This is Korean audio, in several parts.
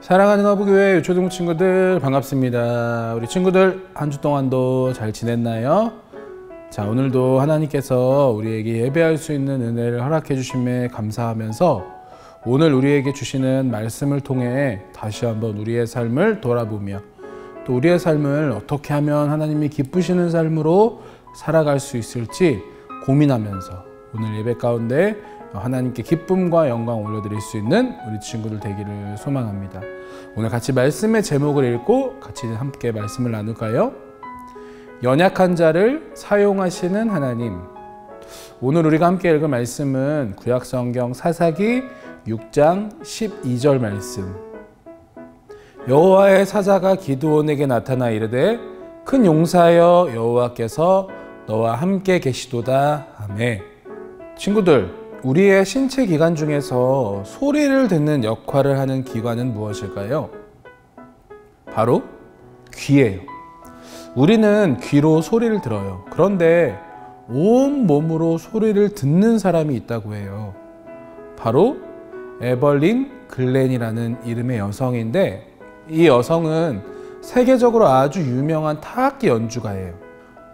사랑하는 어부교회 유초등 친구들 반갑습니다. 우리 친구들 한 주 동안도 잘 지냈나요? 자, 오늘도 하나님께서 우리에게 예배할 수 있는 은혜를 허락해 주심에 감사하면서 오늘 우리에게 주시는 말씀을 통해 다시 한번 우리의 삶을 돌아보며 또 우리의 삶을 어떻게 하면 하나님이 기쁘시는 삶으로 살아갈 수 있을지 고민하면서 오늘 예배 가운데 하나님께 기쁨과 영광 올려드릴 수 있는 우리 친구들 되기를 소망합니다. 오늘 같이 말씀의 제목을 읽고 같이 함께 말씀을 나눌까요? 연약한 자를 사용하시는 하나님. 오늘 우리가 함께 읽을 말씀은 구약성경 사사기 6장 12절 말씀. 여호와의 사자가 기드온에게 나타나 이르되 큰 용사여 여호와께서 너와 함께 계시도다. 아멘. 친구들, 우리의 신체 기관 중에서 소리를 듣는 역할을 하는 기관은 무엇일까요? 바로 귀예요. 우리는 귀로 소리를 들어요. 그런데 온 몸으로 소리를 듣는 사람이 있다고 해요. 바로 에벌린 글렌이라는 이름의 여성인데 이 여성은 세계적으로 아주 유명한 타악기 연주가예요.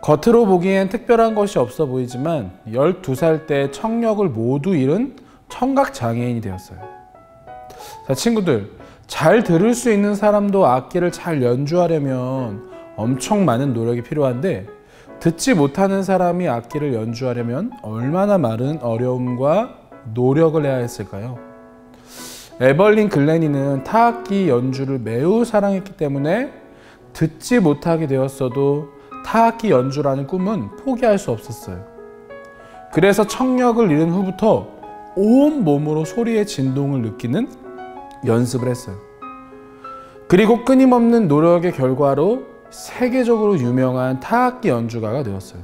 겉으로 보기엔 특별한 것이 없어 보이지만 12살 때 청력을 모두 잃은 청각장애인이 되었어요. 자, 친구들, 잘 들을 수 있는 사람도 악기를 잘 연주하려면 엄청 많은 노력이 필요한데 듣지 못하는 사람이 악기를 연주하려면 얼마나 많은 어려움과 노력을 해야 했을까요? 에벌린 글렌이는 타악기 연주를 매우 사랑했기 때문에 듣지 못하게 되었어도 타악기 연주라는 꿈은 포기할 수 없었어요. 그래서 청력을 잃은 후부터 온 몸으로 소리의 진동을 느끼는 연습을 했어요. 그리고 끊임없는 노력의 결과로 세계적으로 유명한 타악기 연주가가 되었어요.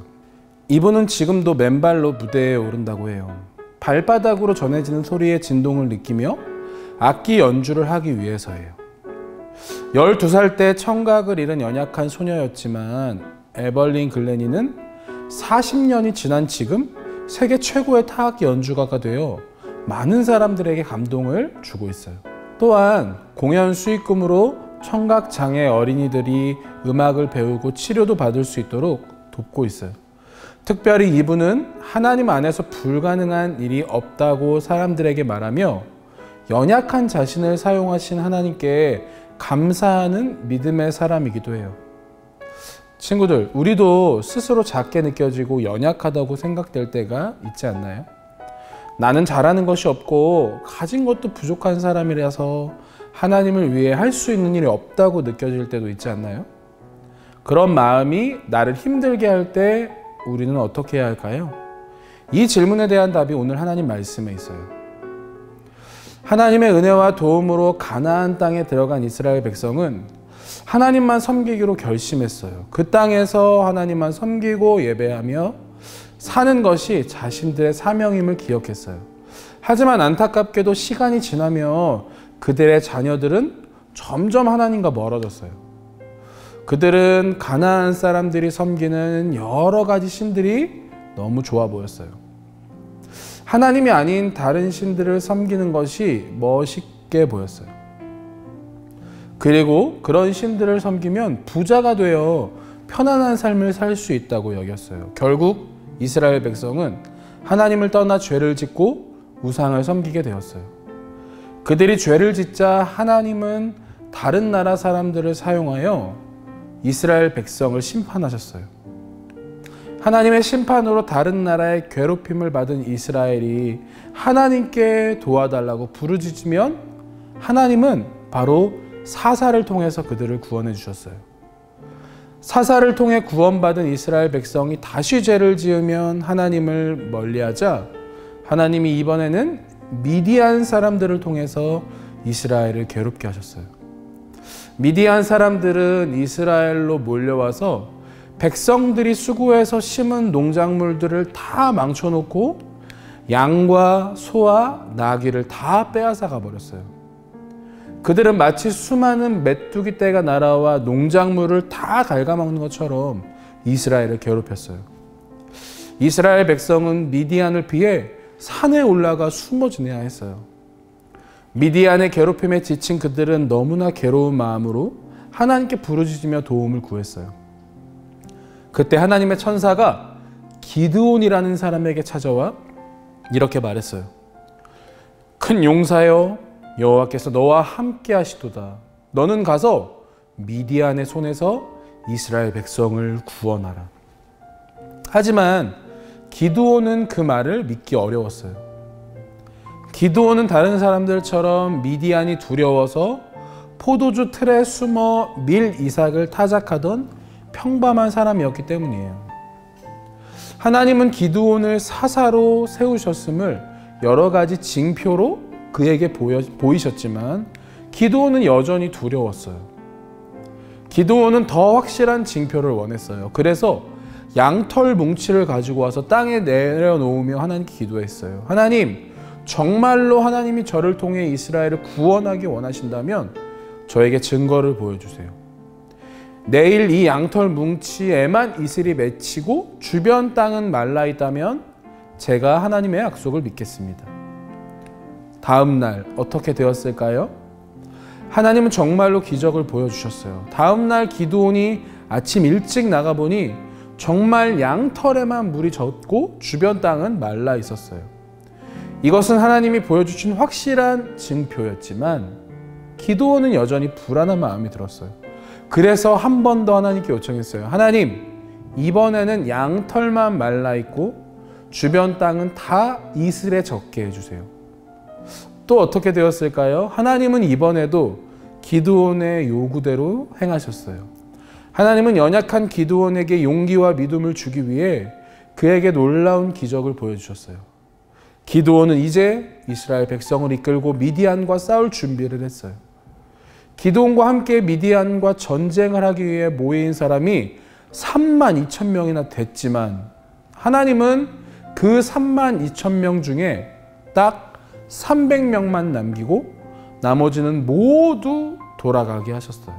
이분은 지금도 맨발로 무대에 오른다고 해요. 발바닥으로 전해지는 소리의 진동을 느끼며 악기 연주를 하기 위해서예요. 12살 때 청각을 잃은 연약한 소녀였지만 에벌린 글렌이는 40년이 지난 지금 세계 최고의 타악기 연주가가 되어 많은 사람들에게 감동을 주고 있어요. 또한 공연 수익금으로 청각장애 어린이들이 음악을 배우고 치료도 받을 수 있도록 돕고 있어요. 특별히 이분은 하나님 안에서 불가능한 일이 없다고 사람들에게 말하며 연약한 자신을 사용하신 하나님께 감사하는 믿음의 사람이기도 해요. 친구들, 우리도 스스로 작게 느껴지고 연약하다고 생각될 때가 있지 않나요? 나는 잘하는 것이 없고 가진 것도 부족한 사람이라서 하나님을 위해 할 수 있는 일이 없다고 느껴질 때도 있지 않나요? 그런 마음이 나를 힘들게 할 때 우리는 어떻게 해야 할까요? 이 질문에 대한 답이 오늘 하나님 말씀에 있어요. 하나님의 은혜와 도움으로 가나안 땅에 들어간 이스라엘 백성은 하나님만 섬기기로 결심했어요. 그 땅에서 하나님만 섬기고 예배하며 사는 것이 자신들의 사명임을 기억했어요. 하지만 안타깝게도 시간이 지나며 그들의 자녀들은 점점 하나님과 멀어졌어요. 그들은 가나안 사람들이 섬기는 여러 가지 신들이 너무 좋아 보였어요. 하나님이 아닌 다른 신들을 섬기는 것이 멋있게 보였어요. 그리고 그런 신들을 섬기면 부자가 되어 편안한 삶을 살 수 있다고 여겼어요. 결국 이스라엘 백성은 하나님을 떠나 죄를 짓고 우상을 섬기게 되었어요. 그들이 죄를 짓자 하나님은 다른 나라 사람들을 사용하여 이스라엘 백성을 심판하셨어요. 하나님의 심판으로 다른 나라의 괴롭힘을 받은 이스라엘이 하나님께 도와달라고 부르짖으면 하나님은 바로 사사를 통해서 그들을 구원해 주셨어요. 사사를 통해 구원받은 이스라엘 백성이 다시 죄를 지으면 하나님을 멀리하자 하나님이 이번에는 미디안 사람들을 통해서 이스라엘을 괴롭게 하셨어요. 미디안 사람들은 이스라엘로 몰려와서 백성들이 수고해서 심은 농작물들을 다 망쳐놓고 양과 소와 나귀를 다 빼앗아 가버렸어요. 그들은 마치 수많은 메뚜기 떼가 날아와 농작물을 다 갉아먹는 것처럼 이스라엘을 괴롭혔어요. 이스라엘 백성은 미디안을 피해 산에 올라가 숨어 지내야 했어요. 미디안의 괴롭힘에 지친 그들은 너무나 괴로운 마음으로 하나님께 부르짖으며 도움을 구했어요. 그때 하나님의 천사가 기드온이라는 사람에게 찾아와 이렇게 말했어요. 큰 용사여, 여호와께서 너와 함께 하시도다. 너는 가서 미디안의 손에서 이스라엘 백성을 구원하라. 하지만 기드온은 그 말을 믿기 어려웠어요. 기드온은 다른 사람들처럼 미디안이 두려워서 포도주 틀에 숨어 밀 이삭을 타작하던 평범한 사람이었기 때문이에요. 하나님은 기드온을 사사로 세우셨음을 여러 가지 징표로 그에게 보이셨지만 기드온은 여전히 두려웠어요. 기드온은 더 확실한 징표를 원했어요. 그래서 양털 뭉치를 가지고 와서 땅에 내려놓으며 하나님께 기도했어요. 하나님, 정말로 하나님이 저를 통해 이스라엘을 구원하기 원하신다면 저에게 증거를 보여주세요. 내일 이 양털 뭉치에만 이슬이 맺히고 주변 땅은 말라 있다면 제가 하나님의 약속을 믿겠습니다. 다음 날 어떻게 되었을까요? 하나님은 정말로 기적을 보여주셨어요. 다음 날 기드온이 아침 일찍 나가보니 정말 양털에만 물이 젖고 주변 땅은 말라 있었어요. 이것은 하나님이 보여주신 확실한 징표였지만 기드온은 여전히 불안한 마음이 들었어요. 그래서 한 번 더 하나님께 요청했어요. 하나님, 이번에는 양털만 말라 있고 주변 땅은 다 이슬에 젖게 해주세요. 또 어떻게 되었을까요? 하나님은 이번에도 기드온의 요구대로 행하셨어요. 하나님은 연약한 기드온에게 용기와 믿음을 주기 위해 그에게 놀라운 기적을 보여주셨어요. 기드온은 이제 이스라엘 백성을 이끌고 미디안과 싸울 준비를 했어요. 기드온과 함께 미디안과 전쟁을 하기 위해 모인 사람이 32,000명이나 됐지만 하나님은 그 32,000명 중에 딱 300명만 남기고 나머지는 모두 돌아가게 하셨어요.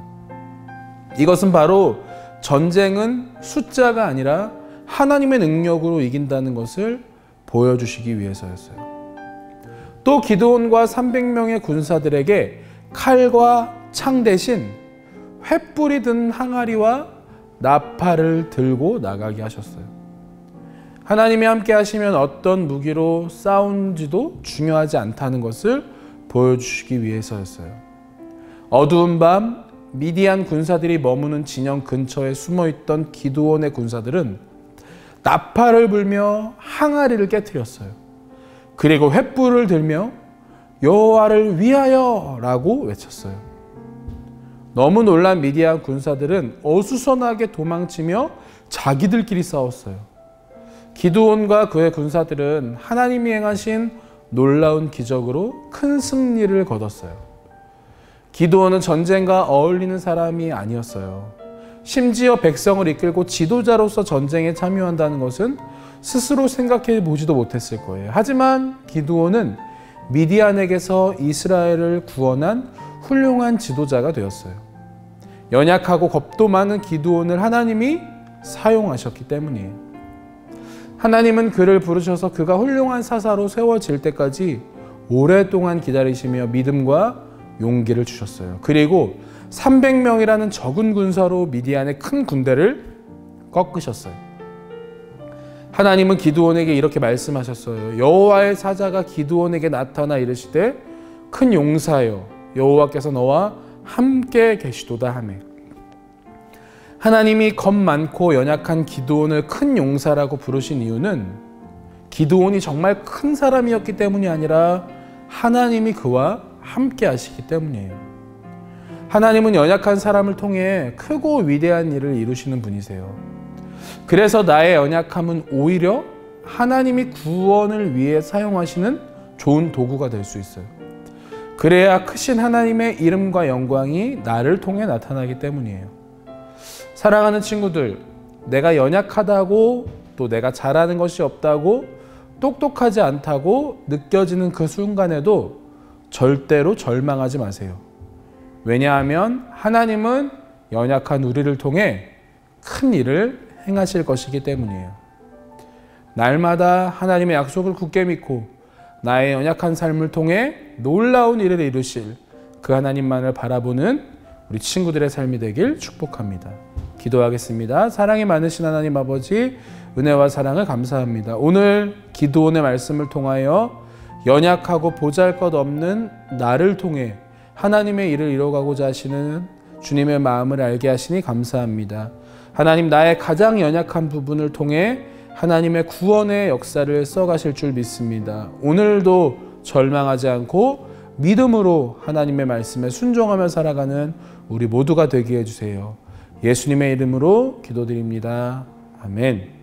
이것은 바로 전쟁은 숫자가 아니라 하나님의 능력으로 이긴다는 것을 보여주시기 위해서였어요. 또 기드온과 300명의 군사들에게 칼과 창 대신 횃불이 든 항아리와 나팔을 들고 나가게 하셨어요. 하나님이 함께 하시면 어떤 무기로 싸운지도 중요하지 않다는 것을 보여주시기 위해서였어요. 어두운 밤 미디안 군사들이 머무는 진영 근처에 숨어있던 기드온의 군사들은 나팔을 불며 항아리를 깨뜨렸어요. 그리고 횃불을 들며 여호와를 위하여 라고 외쳤어요. 너무 놀란 미디안 군사들은 어수선하게 도망치며 자기들끼리 싸웠어요. 기드온과 그의 군사들은 하나님이 행하신 놀라운 기적으로 큰 승리를 거뒀어요. 기드온은 전쟁과 어울리는 사람이 아니었어요. 심지어 백성을 이끌고 지도자로서 전쟁에 참여한다는 것은 스스로 생각해 보지도 못했을 거예요. 하지만 기드온은 미디안에게서 이스라엘을 구원한 훌륭한 지도자가 되었어요. 연약하고 겁도 많은 기드온을 하나님이 사용하셨기 때문이에요. 하나님은 그를 부르셔서 그가 훌륭한 사사로 세워질 때까지 오랫동안 기다리시며 믿음과 용기를 주셨어요. 그리고 300명이라는 적은 군사로 미디안의 큰 군대를 꺾으셨어요. 하나님은 기드온에게 이렇게 말씀하셨어요. 여호와의 사자가 기드온에게 나타나 이르시되 큰 용사여, 여호와께서 너와 함께 계시도다 하매. 하나님이 겁 많고 연약한 기드온을 큰 용사라고 부르신 이유는 기드온이 정말 큰 사람이었기 때문이 아니라 하나님이 그와 함께 하시기 때문이에요. 하나님은 연약한 사람을 통해 크고 위대한 일을 이루시는 분이세요. 그래서 나의 연약함은 오히려 하나님이 구원을 위해 사용하시는 좋은 도구가 될 수 있어요. 그래야 크신 하나님의 이름과 영광이 나를 통해 나타나기 때문이에요. 사랑하는 친구들, 내가 연약하다고 또 내가 잘하는 것이 없다고 똑똑하지 않다고 느껴지는 그 순간에도 절대로 절망하지 마세요. 왜냐하면 하나님은 연약한 우리를 통해 큰 일을 행하실 것이기 때문이에요. 날마다 하나님의 약속을 굳게 믿고 나의 연약한 삶을 통해 놀라운 일을 이루실 그 하나님만을 바라보는 우리 친구들의 삶이 되길 축복합니다. 기도하겠습니다. 사랑이 많으신 하나님 아버지, 은혜와 사랑을 감사합니다. 오늘 기도원의 말씀을 통하여 연약하고 보잘것없는 나를 통해 하나님의 일을 이뤄가고자 하시는 주님의 마음을 알게 하시니 감사합니다. 하나님, 나의 가장 연약한 부분을 통해 하나님의 구원의 역사를 써가실 줄 믿습니다. 오늘도 절망하지 않고 믿음으로 하나님의 말씀에 순종하며 살아가는 우리 모두가 되게 해주세요. 예수님의 이름으로 기도드립니다. 아멘.